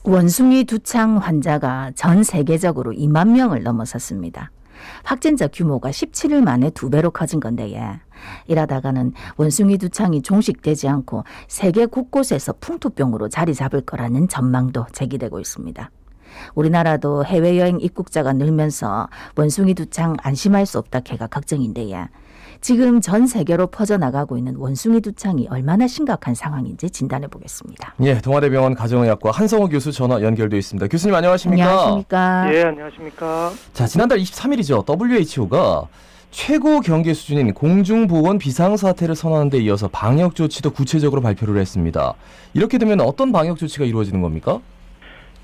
원숭이 두창 환자가 전 세계적으로 2만 명을 넘어섰습니다. 확진자 규모가 17일 만에 2배로 커진 건데요. 이러다가는 원숭이 두창이 종식되지 않고 세계 곳곳에서 풍토병으로 자리 잡을 거라는 전망도 제기되고 있습니다. 우리나라도 해외여행 입국자가 늘면서 원숭이 두창 안심할 수 없다 캐가 걱정인데요. 지금 전 세계로 퍼져나가고 있는 원숭이 두창이 얼마나 심각한 상황인지 진단해 보겠습니다. 예, 동아대병원 가정의학과 한성호 교수 전화 연결되어 있습니다. 교수님 안녕하십니까? 안녕하십니까? 예, 안녕하십니까? 자, 지난달 23일이죠. WHO가 최고 경계 수준인 공중보건 비상사태를 선언한 데 이어서 방역 조치도 구체적으로 발표를 했습니다. 이렇게 되면 어떤 방역 조치가 이루어지는 겁니까?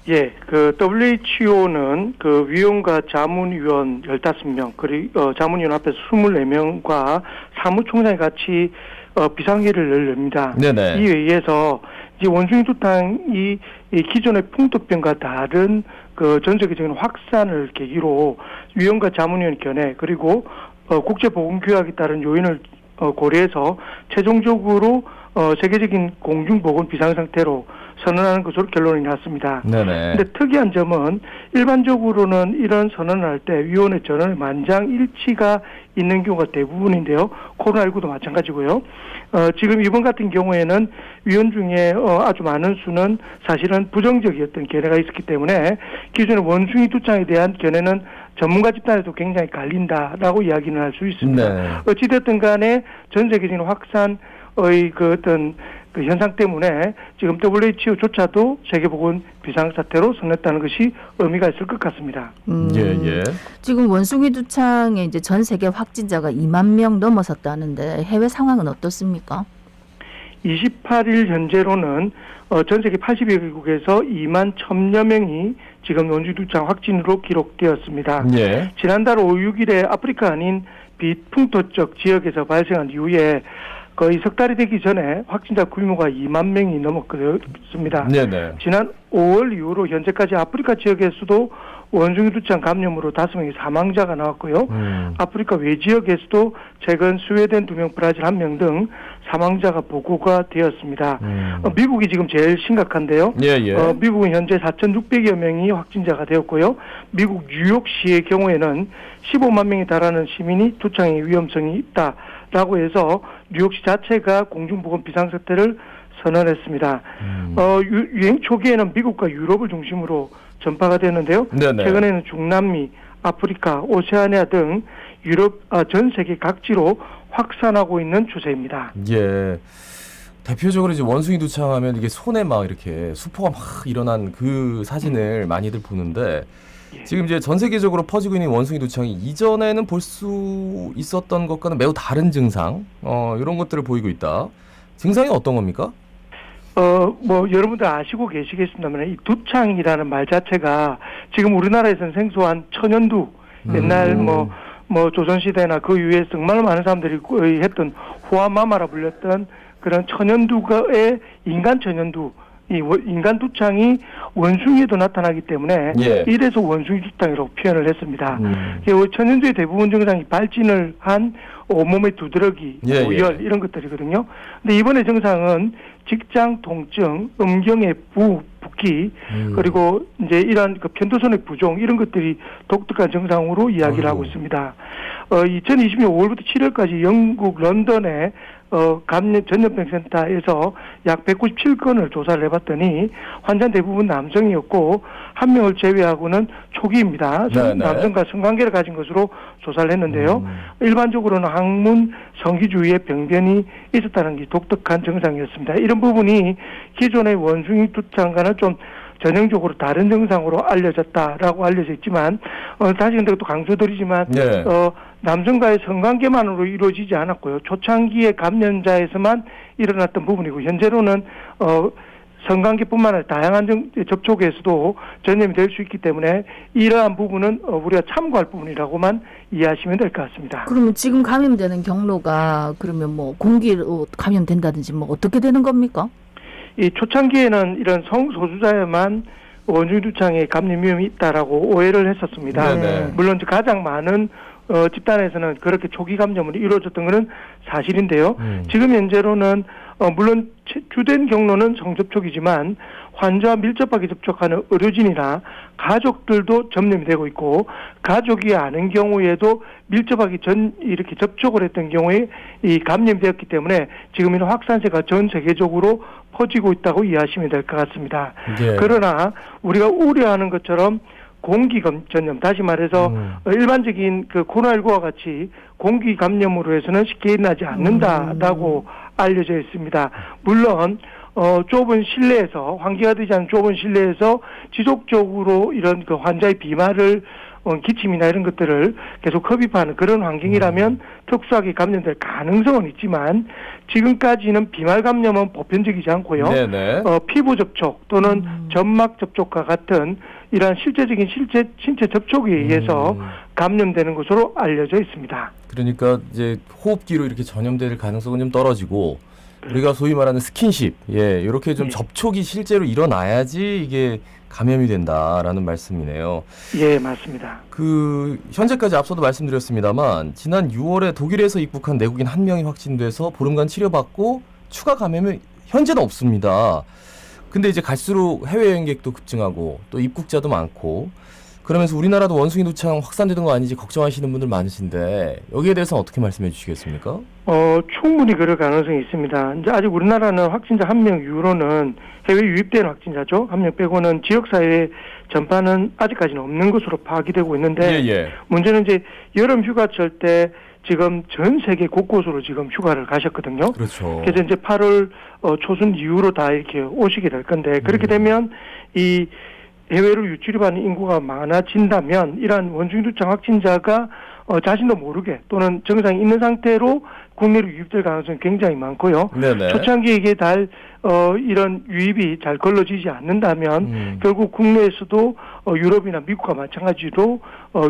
예, 그 WHO는 그 위원과 자문위원 15명, 그리고 자문위원 앞에서 24명과 사무총장이 같이 비상회의를 열립니다. 네네. 이 회의에서 이제 원숭이 두탕이 이 기존의 풍토병과 다른 그 전 세계적인 확산을 계기로 위원과 자문위원 견해 그리고 국제보건규약에 따른 요인을 고려해서 최종적으로 세계적인 공중보건 비상상태로 선언하는 것으로 결론이 났습니다. 네네. 근데 특이한 점은 일반적으로는 이런 선언을 할 때 위원회 전원의 만장일치가 있는 경우가 대부분인데요. 코로나19도 마찬가지고요. 지금 이번 같은 경우에는 위원 중에 아주 많은 수는 사실은 부정적이었던 견해가 있었기 때문에 기존의 원숭이 두창에 대한 견해는 전문가 집단에도 굉장히 갈린다라고 이야기는 할 수 있습니다. 네. 어찌됐든 간에 전 세계적인 확산의 그 어떤 그 현상 때문에 지금 WHO조차도 세계보건 비상사태로 선언했다는 것이 의미가 있을 것 같습니다. 예. 지금 원숭이 두창의 이제 전 세계 확진자가 2만 명 넘어섰다는데 해외 상황은 어떻습니까? 28일 현재로는 전 세계 80여 개국에서 2만 1,000여 명이 지금 원숭이 두창 확진으로 기록되었습니다. 예. 지난달 5, 6일에 아프리카 아닌 비풍토적 지역에서 발생한 이후에 거의 석 달이 되기 전에 확진자 규모가 2만 명이 넘었습니다. 네네. 지난 5월 이후로 현재까지 아프리카 지역에서도 원숭이 두창 감염으로 5명의 사망자가 나왔고요. 아프리카 외 지역에서도 최근 스웨덴 2명, 브라질 1명 등 사망자가 보고가 되었습니다. 미국이 지금 제일 심각한데요. 예. 미국은 현재 4,600여 명이 확진자가 되었고요. 미국 뉴욕시의 경우에는 15만 명에 달하는 시민이 두창의 위험성이 있다라고 해서 뉴욕시 자체가 공중보건 비상사태를 선언했습니다. 유행 초기에는 미국과 유럽을 중심으로 전파가 되는데요. 네네. 최근에는 중남미, 아프리카, 오세아니아 등 유럽, 전 세계 각지로 확산하고 있는 추세입니다. 예. 대표적으로 이제 원숭이 두창하면 이게 손에 막 이렇게 수포가 막 일어난 그 사진을 많이들 보는데 지금 이제 전 세계적으로 퍼지고 있는 원숭이 두창이 이전에는 볼 수 있었던 것과는 매우 다른 증상, 이런 것들을 보이고 있다. 증상이 어떤 겁니까? 여러분들 아시고 계시겠습니다만, 이 두창이라는 말 자체가 지금 우리나라에서는 생소한 천연두, 옛날 조선시대나 그 이후에 정말 많은 사람들이 거의 했던 호아마마라 불렸던 그런 천연두의 인간 천연두, 이 인간 두창이 원숭이에도 나타나기 때문에 예. 이래서 원숭이 두창이라고 표현을 했습니다. 천연두의 대부분 증상이 발진을 한 온몸의 두드러기, 예. 열 이런 것들이거든요. 근데 이번에 증상은 직장 통증, 음경의 붓기, 그리고 이제 이러한 그 편도선의 부종 이런 것들이 독특한 증상으로 이야기를 하고 있습니다. 2020년 5월부터 7월까지 영국 런던의 감염 전염병 센터에서 약 197건을 조사를 해봤더니 환자 대부분 남성이었고 한 명을 제외하고는 초기입니다. 남성과 성관계를 가진 것으로 조사를 했는데요. 일반적으로는 항문 성기 주위에 병변이 있었다는 게 독특한 증상이었습니다. 이런 부분이 기존의 원숭이 두창과는 좀 전형적으로 다른 증상으로 알려졌다라고 알려져 있지만 다시 근데 또 강조드리지만 네. 남성과의 성관계만으로 이루어지지 않았고요. 초창기의 감염자에서만 일어났던 부분이고 현재로는 성관계뿐만 아니라 다양한 접촉에서도 전염이 될 수 있기 때문에 이러한 부분은 우리가 참고할 부분이라고만 이해하시면 될 것 같습니다. 그러면 지금 감염되는 경로가 그러면 뭐 공기로 감염된다든지 뭐 어떻게 되는 겁니까? 이 초창기에는 이런 성소수자에만 원숭이 두창에 감염 위험이 있다라고 오해를 했었습니다. 네네. 물론 가장 많은 집단에서는 그렇게 초기 감염으로 이루어졌던 것은 사실인데요. 지금 현재로는 물론 주된 경로는 성접촉이지만 환자와 밀접하게 접촉하는 의료진이나 가족들도 점령이 되고 있고 가족이 아는 경우에도 밀접하게 이렇게 접촉을 했던 경우에 이 감염이 되었기 때문에 지금 이런 확산세가 전 세계적으로 퍼지고 있다고 이해하시면 될 것 같습니다. 예. 그러나 우리가 우려하는 것처럼 공기 전염, 다시 말해서 일반적인 그 코로나19와 같이 공기 감염으로 해서는 쉽게 일어나지 않는다라고 알려져 있습니다. 물론 좁은 실내에서 환기가 되지 않은 좁은 실내에서 지속적으로 이런 그 환자의 비말을 기침이나 이런 것들을 계속 흡입하는 그런 환경이라면 특수하게 감염될 가능성은 있지만 지금까지는 비말 감염은 보편적이지 않고요. 네네. 피부 접촉 또는 점막 접촉과 같은 이러한 실제적인 신체 접촉에 의해서 감염되는 것으로 알려져 있습니다. 그러니까 이제 호흡기로 이렇게 전염될 가능성은 좀 떨어지고 우리가 소위 말하는 스킨십, 이렇게 좀 접촉이 실제로 일어나야지 이게 감염이 된다라는 말씀이네요. 예, 맞습니다. 그 현재까지 앞서도 말씀드렸습니다만 지난 6월에 독일에서 입국한 내국인 1명이 확진돼서 보름간 치료받고 추가 감염은 현재는 없습니다. 근데 이제 갈수록 해외여행객도 급증하고 또 입국자도 많고 그러면서 우리나라도 원숭이 두창 확산되는 거 아니지 걱정하시는 분들 많으신데 여기에 대해서 어떻게 말씀해 주시겠습니까? 충분히 그럴 가능성이 있습니다. 이제 아직 우리나라는 확진자 1명 이후로는 해외 유입된 확진자죠. 1명 빼고는 지역사회 전파는 아직까지는 없는 것으로 파악이 되고 있는데 문제는 이제 여름 휴가철 때 지금 전 세계 곳곳으로 지금 휴가를 가셨거든요. 그렇죠. 그래서 이제 8월 초순 이후로 다 이렇게 오시게 될 건데 그렇게 되면 이 해외로 유출입하는 인구가 많아진다면 이러한 원숭이 두창 확진자가 자신도 모르게 또는 증상이 있는 상태로 국내로 유입될 가능성이 굉장히 많고요. 네네. 초창기에 이게 이런 유입이 잘 걸러지지 않는다면 결국 국내에서도 유럽이나 미국과 마찬가지로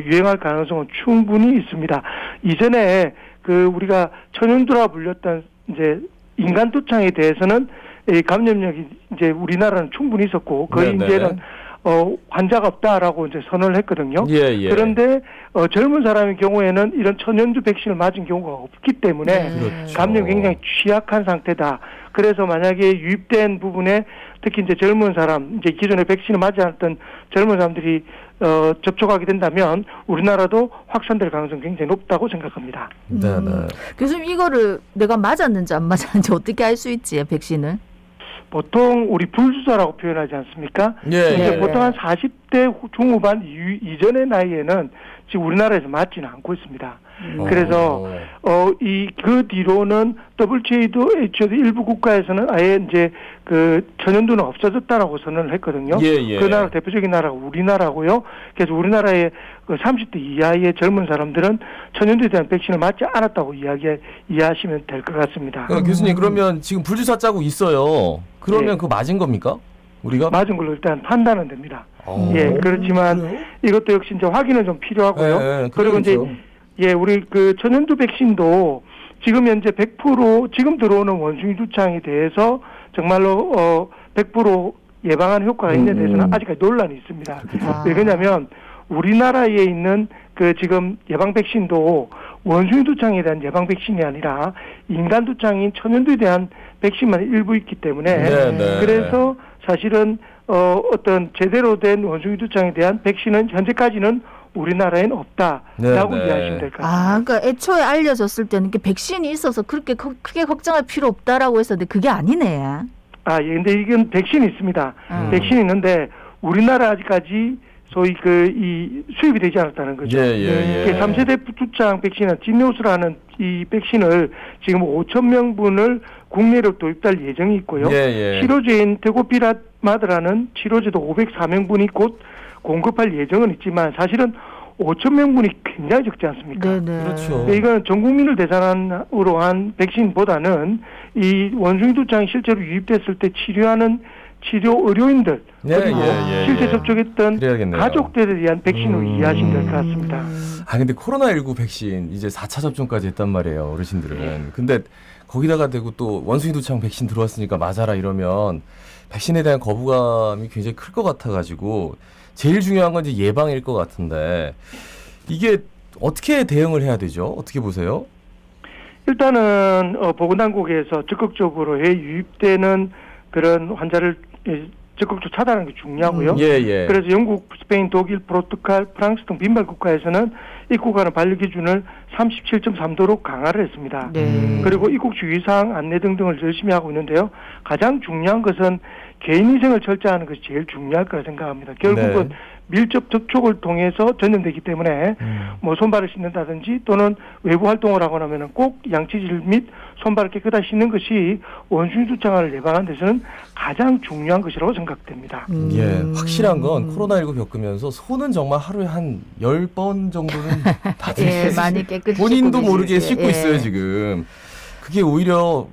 유행할 가능성은 충분히 있습니다. 이전에 그 우리가 천연두라 불렸던 이제 인간 두창에 대해서는 이 감염력이 이제 우리나라는 충분히 있었고 거의 이제는 환자가 없다라고 이제 선언을 했거든요. 그런데 젊은 사람의 경우에는 이런 천연두 백신을 맞은 경우가 없기 때문에 그렇죠. 감염이 굉장히 취약한 상태다. 그래서 만약에 유입된 부분에 특히 이제 젊은 사람, 이제 기존에 백신을 맞지 않았던 젊은 사람들이 접촉하게 된다면 우리나라도 확산될 가능성이 굉장히 높다고 생각합니다. 네네. 교수님 이거를 내가 맞았는지 안 맞았는지 어떻게 알 수 있지 백신을? 보통 우리 불주사라고 표현하지 않습니까? 이제 보통 한 40대 중후반 이전의 나이에는 지금 우리나라에서 맞지는 않고 있습니다. 그래서 그 뒤로는 WHO도 일부 국가에서는 아예 이제 그 천연두는 없어졌다라고 선언을 했거든요. 그 나라 대표적인 나라가 우리나라고요. 그래서 우리나라의 그 30대 이하의 젊은 사람들은 천연두에 대한 백신을 맞지 않았다고 이해하시면 될 것 같습니다. 교수님 그러면 지금 불주사 짜고 있어요. 그러면 그거 맞은 겁니까? 우리가 맞은 걸로 일단 판단은 됩니다. 그렇지만 그래요? 이것도 역시 이제 확인은 좀 필요하고요. 그리고 이제 우리 그 천연두 백신도 지금 현재 100% 지금 들어오는 원숭이 두창에 대해서 정말로 100% 예방하는 효과가 있는 데 대해서는 아직까지 논란이 있습니다. 왜 그러냐면 우리나라에 있는 그 지금 예방 백신도 원숭이 두창에 대한 예방 백신이 아니라 인간 두창인 천연두에 대한 백신만 일부 있기 때문에 그래서 사실은 어떤 제대로 된 원숭이 두창에 대한 백신은 현재까지는 우리나라에는 없다라고 이해하시면 될 것 같습니다. 그러니까 애초에 알려졌을 때는 이게 백신이 있어서 그렇게 크게 걱정할 필요 없다라고 했었는데 그게 아니네. 근데 이건 백신이 있습니다. 백신이 있는데 우리나라 아직까지 소위 이 수입이 되지 않았다는 거죠. 3세대 두창 백신은 진노스라는 이 백신을 지금 5,000명분을 국내로 도입할 예정이 있고요. 치료제인 테고피라마드라는 치료제도 504명분이 곧 공급할 예정은 있지만 사실은 5,000명분이 굉장히 적지 않습니까? 그렇죠. 이건 전 국민을 대상으로 한 백신보다는 이 원숭이 두창이 실제로 유입됐을 때 치료하는 치료 의료인들 그리고 실제 접촉했던 가족들에 대한 백신으로 이해하시면 될 것 같습니다. 근데 코로나19 백신 이제 4차 접종까지 했단 말이에요, 어르신들은. 근데 거기다가 대고 또 원숭이 두창 백신 들어왔으니까 맞아라 이러면 백신에 대한 거부감이 굉장히 클 것 같아가지고 제일 중요한 건 이제 예방일 것 같은데 이게 어떻게 대응을 해야 되죠? 어떻게 보세요? 일단은 보건당국에서 적극적으로 해외 유입되는 그런 환자를 적극적으로 차단하는 게 중요하고요. 예. 그래서 영국, 스페인, 독일, 포르투갈, 프랑스 등 빈발 국가에서는 입국하는 반려 기준을 37.3도로 강화를 했습니다. 네. 그리고 입국 주의사항 안내 등등을 열심히 하고 있는데요. 가장 중요한 것은 개인위생을 철저하는 것이 제일 중요할 거라 생각합니다. 결국은 네. 밀접 접촉을 통해서 전염되기 때문에 뭐 손발을 씻는다든지 또는 외부 활동을 하거나 하면은 꼭 양치질 및 손발을 깨끗하게 씻는 것이 원숭이 두창을 예방하는 데서는 가장 중요한 것이라고 생각됩니다. 예, 확실한 건 코로나19 겪으면서 손은 정말 하루에 한 10번 정도는 다들 예, 많이 깨끗이 본인도 씻고 모르게 계시지. 씻고 예. 있어요, 지금. 그게 오히려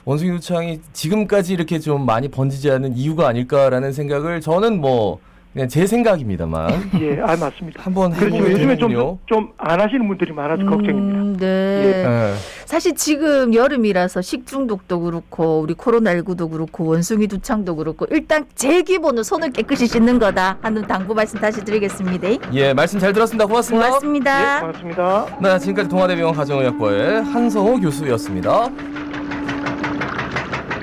원숭이 두창이 지금까지 이렇게 좀 많이 번지지 않는 이유가 아닐까라는 생각을 저는 뭐 그냥 제 생각입니다만 예, 맞습니다. 한번 그렇죠. 해보면 요즘에 되는군요. 좀 안 하시는 분들이 많아서 걱정입니다. 네. 예. 사실 지금 여름이라서 식중독도 그렇고 우리 코로나19도 그렇고 원숭이 두창도 그렇고 일단 제일 기본은 손을 깨끗이 씻는 거다 하는 당부 말씀 다시 드리겠습니다. 예, 말씀 잘 들었습니다. 고맙습니다. 고맙습니다. 예, 고맙습니다. 네, 지금까지 동아대병원 가정의학과의 한성호 교수였습니다.